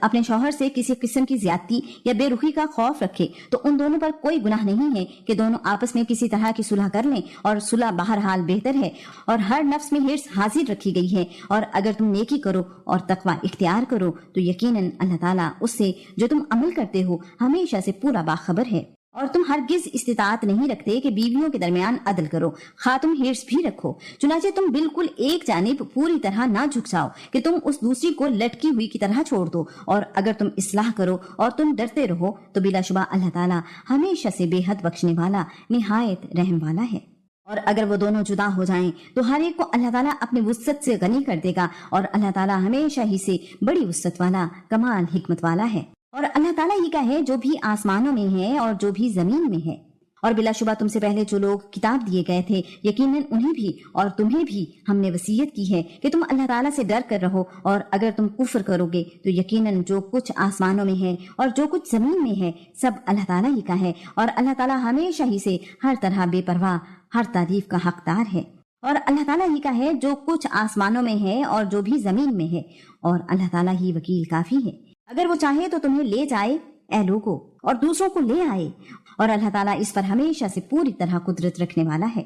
اپنے شوہر سے کسی قسم کی زیادتی یا بے رخی کا خوف رکھے تو ان دونوں پر کوئی گناہ نہیں ہے کہ دونوں آپس میں کسی طرح کی صلح کر لیں، اور صلح بہرحال بہتر ہے، اور ہر نفس میں حرص حاضر رکھی گئی ہے۔ اور اگر تم نیکی کرو اور تقوی اختیار کرو تو یقیناً اللہ تعالیٰ اس سے جو تم عمل کرتے ہو ہمیشہ سے پورا باخبر ہے۔ اور تم ہرگز استطاعت نہیں رکھتے کہ بیویوں کے درمیان عدل کرو، خواہ تم حرص بھی رکھو، چنانچہ تم بالکل ایک جانب پوری طرح نہ جھک جاؤ کہ تم اس دوسری کو لٹکی ہوئی کی طرح چھوڑ دو۔ اور اگر تم اصلاح کرو اور تم ڈرتے رہو تو بلا شبہ اللہ تعالیٰ ہمیشہ سے بے حد بخشنے والا، نہایت رحم والا ہے۔ اور اگر وہ دونوں جدا ہو جائیں تو ہر ایک کو اللہ تعالیٰ اپنی وسعت سے غنی کر دے گا، اور اللہ تعالیٰ ہمیشہ ہی سے بڑی وسعت والا، کمال حکمت والا ہے۔ اور اللہ تعالیٰ ہی کا ہے جو بھی آسمانوں میں ہے اور جو بھی زمین میں ہے۔ اور بلا شبہ تم سے پہلے جو لوگ کتاب دیے گئے تھے یقیناً انہیں بھی اور تمہیں بھی ہم نے وصیت کی ہے کہ تم اللہ تعالیٰ سے ڈر کر رہو، اور اگر تم کفر کرو گے تو یقیناً جو کچھ آسمانوں میں ہے اور جو کچھ زمین میں ہے سب اللہ تعالیٰ ہی کا ہے، اور اللہ تعالیٰ ہمیشہ ہی سے ہر طرح بے پرواہ، ہر تعریف کا حقدار ہے۔ اور اللہ تعالیٰ ہی کا ہے جو کچھ آسمانوں میں ہے اور جو بھی زمین میں ہے، اور اللہ تعالیٰ ہی وکیل کافی ہے۔ اگر وہ چاہے تو تمہیں لے جائے اے لوگو، اور دوسروں کو لے آئے، اور اللہ تعالیٰ اس پر ہمیشہ سے پوری طرح قدرت رکھنے والا ہے۔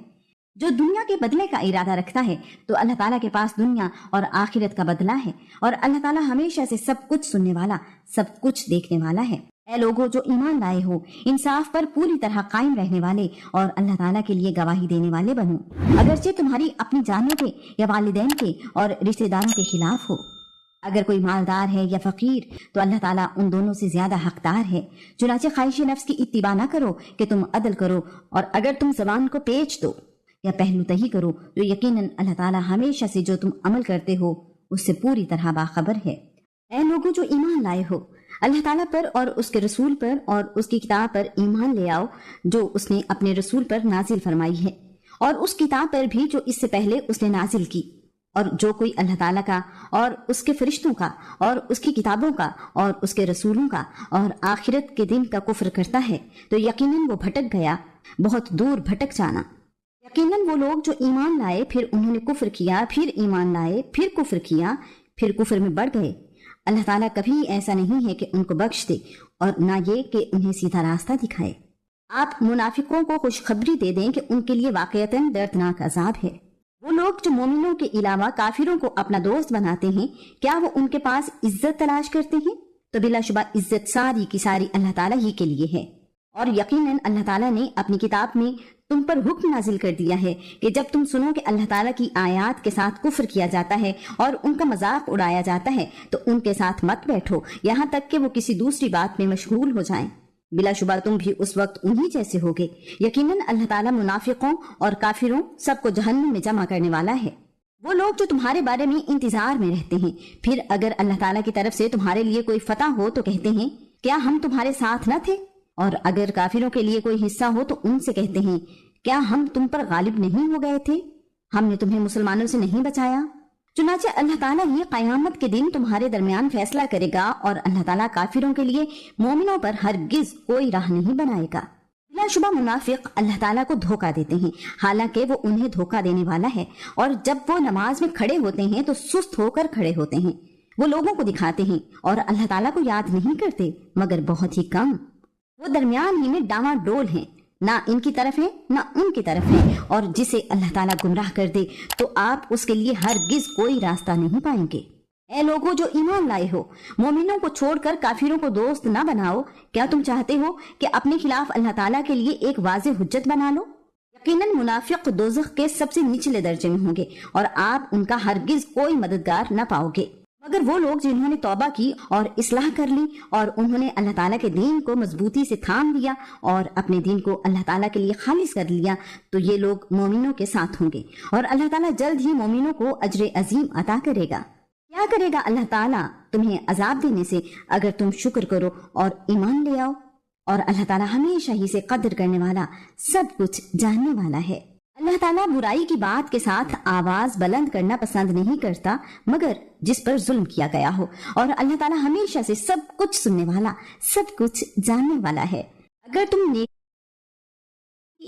جو دنیا کے بدلے کا ارادہ رکھتا ہے تو اللہ تعالیٰ کے پاس دنیا اور آخرت کا بدلہ ہے، اور اللہ تعالیٰ ہمیشہ سے سب کچھ سننے والا، سب کچھ دیکھنے والا ہے۔ اے لوگو جو ایمان لائے ہو، انصاف پر پوری طرح قائم رہنے والے اور اللہ تعالیٰ کے لیے گواہی دینے والے بنو، اگرچہ تمہاری اپنی جانوں کے یا والدین کے اور رشتہ داروں کے خلاف ہو۔ اگر کوئی مالدار ہے یا فقیر تو اللہ تعالیٰ ان دونوں سے زیادہ حقدار ہے، چنانچہ خواہش نفس کی اتباع نہ کرو کہ تم عدل کرو، اور اگر تم زبان کو پیچ دو یا پہلو تہی کرو تو یقیناً اللہ تعالیٰ ہمیشہ سے جو تم عمل کرتے ہو اس سے پوری طرح باخبر ہے۔ اے لوگوں جو ایمان لائے ہو، اللہ تعالیٰ پر اور اس کے رسول پر اور اس کی کتاب پر ایمان لے آؤ جو اس نے اپنے رسول پر نازل فرمائی ہے، اور اس کتاب پر بھی جو اس سے پہلے اس نے نازل کی۔ اور جو کوئی اللہ تعالیٰ کا اور اس کے فرشتوں کا اور اس کی کتابوں کا اور اس کے رسولوں کا اور آخرت کے دن کا کفر کرتا ہے تو یقیناً وہ بھٹک گیا، بہت دور بھٹک جانا۔ یقیناً وہ لوگ جو ایمان لائے پھر انہوں نے کفر کیا، پھر ایمان لائے پھر کفر کیا، پھر کفر میں بڑھ گئے، اللہ تعالیٰ کبھی ایسا نہیں ہے کہ ان کو بخش دے اور نہ یہ کہ انہیں سیدھا راستہ دکھائے۔ آپ منافقوں کو خوشخبری دے دیں کہ ان کے لیے واقعتاً دردناک عذاب ہے۔ وہ لوگ جو مومنوں کے علاوہ کافروں کو اپنا دوست بناتے ہیں، کیا وہ ان کے پاس عزت تلاش کرتے ہیں؟ تو بلا شبہ عزت ساری کی ساری اللہ تعالیٰ ہی کے لیے ہے۔ اور یقیناً اللہ تعالیٰ نے اپنی کتاب میں تم پر حکم نازل کر دیا ہے کہ جب تم سنو کہ اللہ تعالیٰ کی آیات کے ساتھ کفر کیا جاتا ہے اور ان کا مذاق اڑایا جاتا ہے تو ان کے ساتھ مت بیٹھو یہاں تک کہ وہ کسی دوسری بات میں مشغول ہو جائیں۔ بلا شبہ تم بھی اس وقت انہی جیسے ہوگے۔ یقیناً اللہ تعالیٰ منافقوں اور کافروں سب کو جہنم میں جمع کرنے والا ہے۔ وہ لوگ جو تمہارے بارے میں انتظار میں رہتے ہیں، پھر اگر اللہ تعالیٰ کی طرف سے تمہارے لیے کوئی فتح ہو تو کہتے ہیں کیا ہم تمہارے ساتھ نہ تھے؟ اور اگر کافروں کے لیے کوئی حصہ ہو تو ان سے کہتے ہیں کیا ہم تم پر غالب نہیں ہو گئے تھے؟ ہم نے تمہیں مسلمانوں سے نہیں بچایا؟ چنانچہ اللہ تعالیٰ ہی قیامت کے دن تمہارے درمیان فیصلہ کرے گا، اور اللہ تعالیٰ کافروں کے لیے مومنوں پر ہرگز کوئی راہ نہیں بنائے گا۔ بلا شبہ منافق اللہ تعالیٰ کو دھوکہ دیتے ہیں، حالانکہ وہ انہیں دھوکہ دینے والا ہے، اور جب وہ نماز میں کھڑے ہوتے ہیں تو سست ہو کر کھڑے ہوتے ہیں، وہ لوگوں کو دکھاتے ہیں اور اللہ تعالیٰ کو یاد نہیں کرتے مگر بہت ہی کم۔ وہ درمیان ہی میں ڈاواں ڈول ہیں، نہ ان کی طرف ہے نہ ان کی طرف ہے، اور جسے اللہ تعالیٰ گمراہ کر دے تو آپ اس کے لیے ہرگز کوئی راستہ نہیں پائیں گے۔ اے لوگوں جو ایمان لائے ہو، مومنوں کو چھوڑ کر کافروں کو دوست نہ بناؤ۔ کیا تم چاہتے ہو کہ اپنے خلاف اللہ تعالیٰ کے لیے ایک واضح حجت بنا لو؟ یقیناً منافق دوزخ کے سب سے نچلے درجے میں ہوں گے، اور آپ ان کا ہرگز کوئی مددگار نہ پاؤ گے مگر وہ لوگ جنہوں نے توبہ کی اور اصلاح کر لی، اور انہوں نے اللہ تعالیٰ کے دین کو مضبوطی سے تھام لیا اور اپنے دین کو اللہ تعالیٰ کے لیے خالص کر لیا، تو یہ لوگ مومنوں کے ساتھ ہوں گے، اور اللہ تعالیٰ جلد ہی مومنوں کو اجر عظیم عطا کرے گا۔ کیا کرے گا اللہ تعالیٰ تمہیں عذاب دینے سے اگر تم شکر کرو اور ایمان لے آؤ، اور اللہ تعالیٰ ہمیشہ ہی سے قدر کرنے والا، سب کچھ جاننے والا ہے۔ اللہ تعالیٰ برائی کی بات کے ساتھ آواز بلند کرنا پسند نہیں کرتا مگر جس پر ظلم کیا گیا ہو، اور اللہ تعالیٰ ہمیشہ سے سب کچھ سننے والا، سب کچھ جاننے والا ہے۔ اگر تم نیکی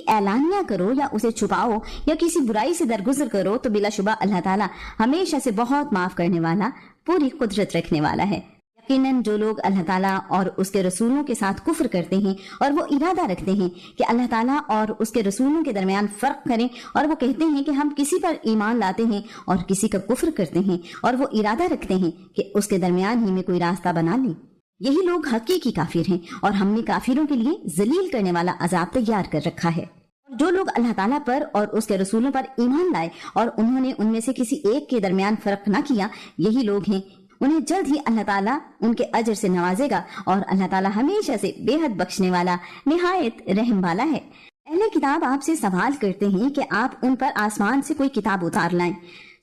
اعلانیہ کرو یا اسے چھپاؤ یا کسی برائی سے درگزر کرو تو بلا شبہ اللہ تعالیٰ ہمیشہ سے بہت معاف کرنے والا، پوری قدرت رکھنے والا ہے۔ یقیناً جو لوگ اللہ تعالیٰ اور اس کے رسولوں کے ساتھ کفر کرتے ہیں اور وہ ارادہ رکھتے ہیں کہ اللہ تعالیٰ اور اس کے رسولوں کے درمیان فرق کریں، اور وہ کہتے ہیں کہ ہم کسی پر ایمان لاتے ہیں اور کسی کا کفر کرتے ہیں، اور وہ ارادہ رکھتے ہیں کہ اس کے درمیان ہی میں کوئی راستہ بنا لیں، یہی لوگ حقیقی کافر ہیں، اور ہم نے کافروں کے لیے ذلیل کرنے والا عذاب تیار کر رکھا ہے۔ جو لوگ اللہ تعالیٰ پر اور اس کے رسولوں پر ایمان لائے اور انہوں نے ان میں سے کسی ایک کے درمیان فرق نہ کیا، یہی لوگ ہیں، انہیں جلد ہی اللہ تعالیٰ ان کے اجر سے نوازے گا، اور اللہ تعالیٰ ہمیشہ سے بے حد بخشنے والا، نہایت رحم والا ہے۔ اہل کتاب آپ سے سوال کرتے ہیں کہ آپ ان پر آسمان سے کوئی کتاب اتار لائیں،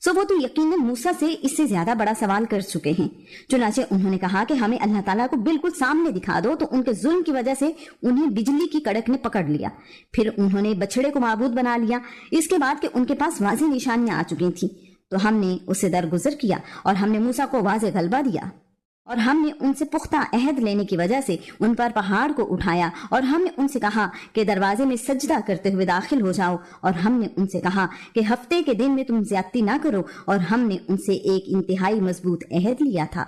سو وہ تو یقیناً موسیٰ سے اس سے زیادہ بڑا سوال کر چکے ہیں۔ چنانچہ انہوں نے کہا کہ ہمیں اللہ تعالیٰ کو بالکل سامنے دکھا دو، تو ان کے ظلم کی وجہ سے انہیں بجلی کی کڑک نے پکڑ لیا، پھر انہوں نے بچھڑے کو معبود بنا لیا، اس کے بعد کہ ان کے پاس واضح نشانیاں آ چکی تھیں، تو ہم نے اس سے درگزر کیا اور ہم نے موسیٰ کو واضح غلبہ دیا، اور ہم نے ان سے پختہ عہد لینے کی وجہ سے ان پر پہاڑ کو اٹھایا، اور ہم نے ان سے کہا کہ دروازے میں سجدہ کرتے ہوئے داخل ہو جاؤ، اور ہم نے ان سے کہا کہ ہفتے کے دن میں تم زیادتی نہ کرو، اور ہم نے ان سے ایک انتہائی مضبوط عہد لیا تھا۔